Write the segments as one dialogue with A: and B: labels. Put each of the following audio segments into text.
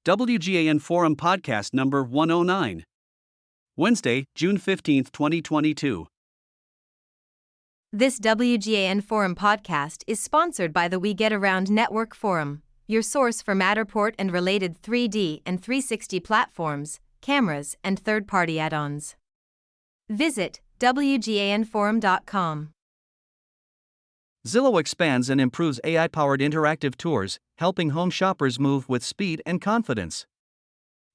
A: WGAN Forum Podcast number 109. Wednesday, June 15, 2022.
B: This WGAN Forum podcast is sponsored by the We Get Around Network Forum, your source for Matterport and related 3D and 360 platforms, cameras, and third-party add-ons. Visit WGANforum.com.
A: Zillow expands and improves AI-powered interactive tours, helping home shoppers move with speed and confidence.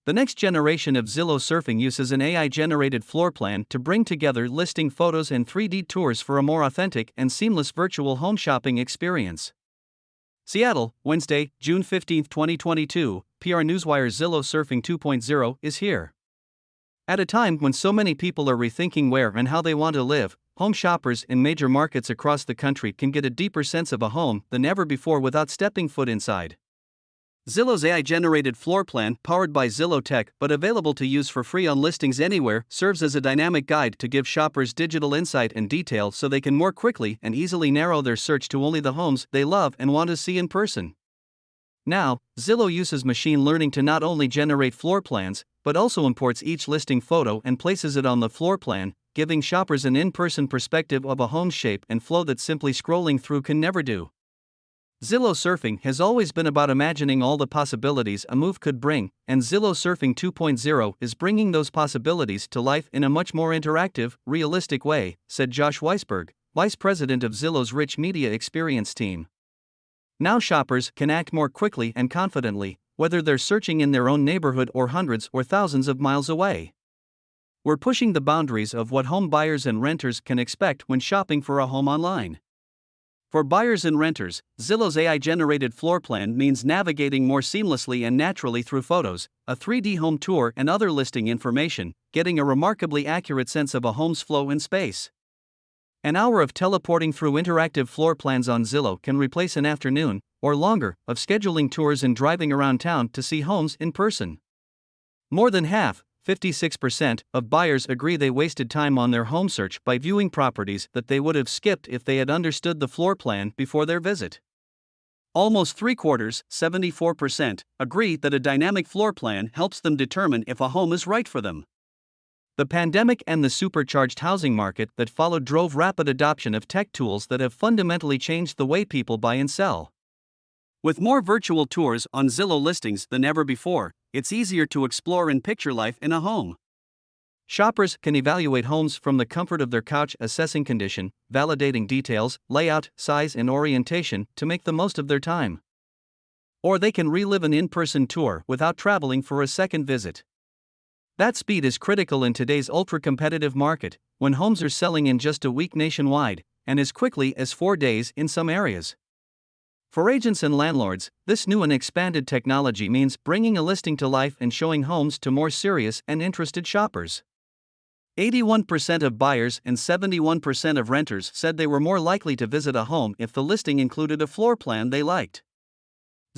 A: The next generation of Zillow surfing uses an AI-generated floor plan to bring together listing photos and 3D tours for a more authentic and seamless virtual home shopping experience. Seattle, Wednesday, June 15, 2022, PR Newswire. Zillow Surfing 2.0 is here. At a time when so many people are rethinking where and how they want to live, home shoppers in major markets across the country can get a deeper sense of a home than ever before without stepping foot inside. Zillow's AI-generated floor plan, powered by Zillow Tech but available to use for free on listings anywhere, serves as a dynamic guide to give shoppers digital insight and detail so they can more quickly and easily narrow their search to only the homes they love and want to see in person. Now, Zillow uses machine learning to not only generate floor plans, but also imports each listing photo and places it on the floor plan, giving shoppers an in-person perspective of a home's shape and flow that simply scrolling through can never do. Zillow Surfing has always been about imagining all the possibilities a move could bring, and Zillow Surfing 2.0 is bringing those possibilities to life in a much more interactive, realistic way, said Josh Weisberg, Vice President of Zillow's Rich Media Experience team. Now shoppers can act more quickly and confidently, whether they're searching in their own neighborhood or hundreds or thousands of miles away. We're pushing the boundaries of what home buyers and renters can expect when shopping for a home online. For buyers and renters, Zillow's AI-generated floor plan means navigating more seamlessly and naturally through photos, a 3D home tour, and other listing information, getting a remarkably accurate sense of a home's flow and space. An hour of teleporting through interactive floor plans on Zillow can replace an afternoon, or longer, of scheduling tours and driving around town to see homes in person. More than half, 56%, of buyers agree they wasted time on their home search by viewing properties that they would have skipped if they had understood the floor plan before their visit. Almost three-quarters, 74%, agree that a dynamic floor plan helps them determine if a home is right for them. The pandemic and the supercharged housing market that followed drove rapid adoption of tech tools that have fundamentally changed the way people buy and sell. With more virtual tours on Zillow listings than ever before, it's easier to explore and picture life in a home. Shoppers can evaluate homes from the comfort of their couch, assessing condition, validating details, layout, size, and orientation to make the most of their time. Or they can relive an in-person tour without traveling for a second visit. That speed is critical in today's ultra-competitive market, when homes are selling in just a week nationwide, and as quickly as 4 days in some areas. For agents and landlords, this new and expanded technology means bringing a listing to life and showing homes to more serious and interested shoppers. 81% of buyers and 71% of renters said they were more likely to visit a home if the listing included a floor plan they liked.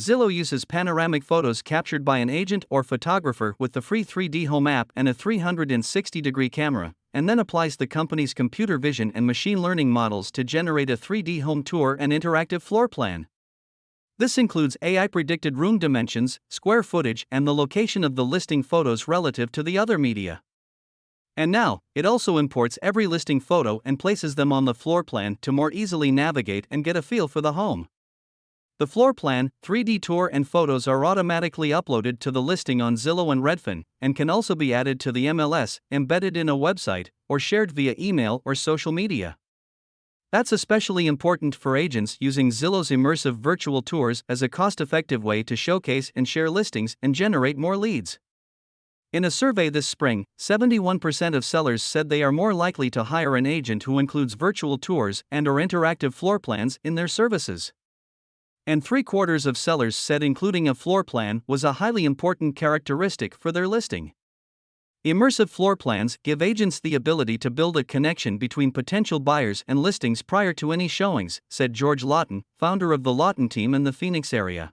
A: Zillow uses panoramic photos captured by an agent or photographer with the free 3D Home app and a 360-degree camera, and then applies the company's computer vision and machine learning models to generate a 3D home tour and interactive floor plan. This includes AI-predicted room dimensions, square footage, and the location of the listing photos relative to the other media. And now, it also imports every listing photo and places them on the floor plan to more easily navigate and get a feel for the home. The floor plan, 3D tour, and photos are automatically uploaded to the listing on Zillow and Redfin, and can also be added to the MLS, embedded in a website, or shared via email or social media. That's especially important for agents using Zillow's immersive virtual tours as a cost-effective way to showcase and share listings and generate more leads. In a survey this spring, 71% of sellers said they are more likely to hire an agent who includes virtual tours and/or interactive floor plans in their services. And 3/4 of sellers said including a floor plan was a highly important characteristic for their listing. Immersive floor plans give agents the ability to build a connection between potential buyers and listings prior to any showings, said George Lawton, founder of the Lawton team in the Phoenix area.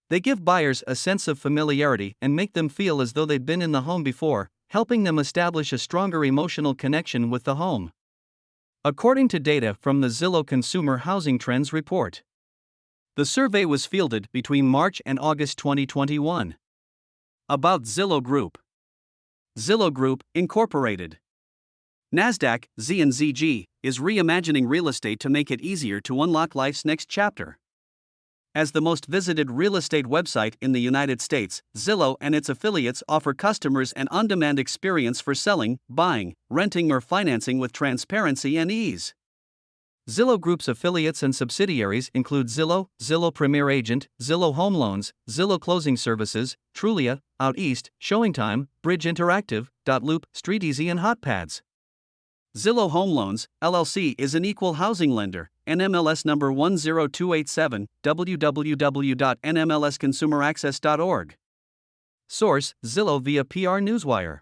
A: They give buyers a sense of familiarity and make them feel as though they've been in the home before, helping them establish a stronger emotional connection with the home. According to data from the Zillow Consumer Housing Trends Report. The survey was fielded between March and August 2021. About Zillow Group. Zillow Group, Incorporated. NASDAQ, ZNZG, is reimagining real estate to make it easier to unlock life's next chapter. As the most visited real estate website in the United States, Zillow and its affiliates offer customers an on-demand experience for selling, buying, renting, or financing with transparency and ease. Zillow Group's affiliates and subsidiaries include Zillow, Zillow Premier Agent, Zillow Home Loans, Zillow Closing Services, Trulia, Out East, ShowingTime, Bridge Interactive, Loop, StreetEasy, and HotPads. Zillow Home Loans, LLC is an equal housing lender, NMLS number 10287, www.nmlsconsumeraccess.org. Source: Zillow via PR Newswire.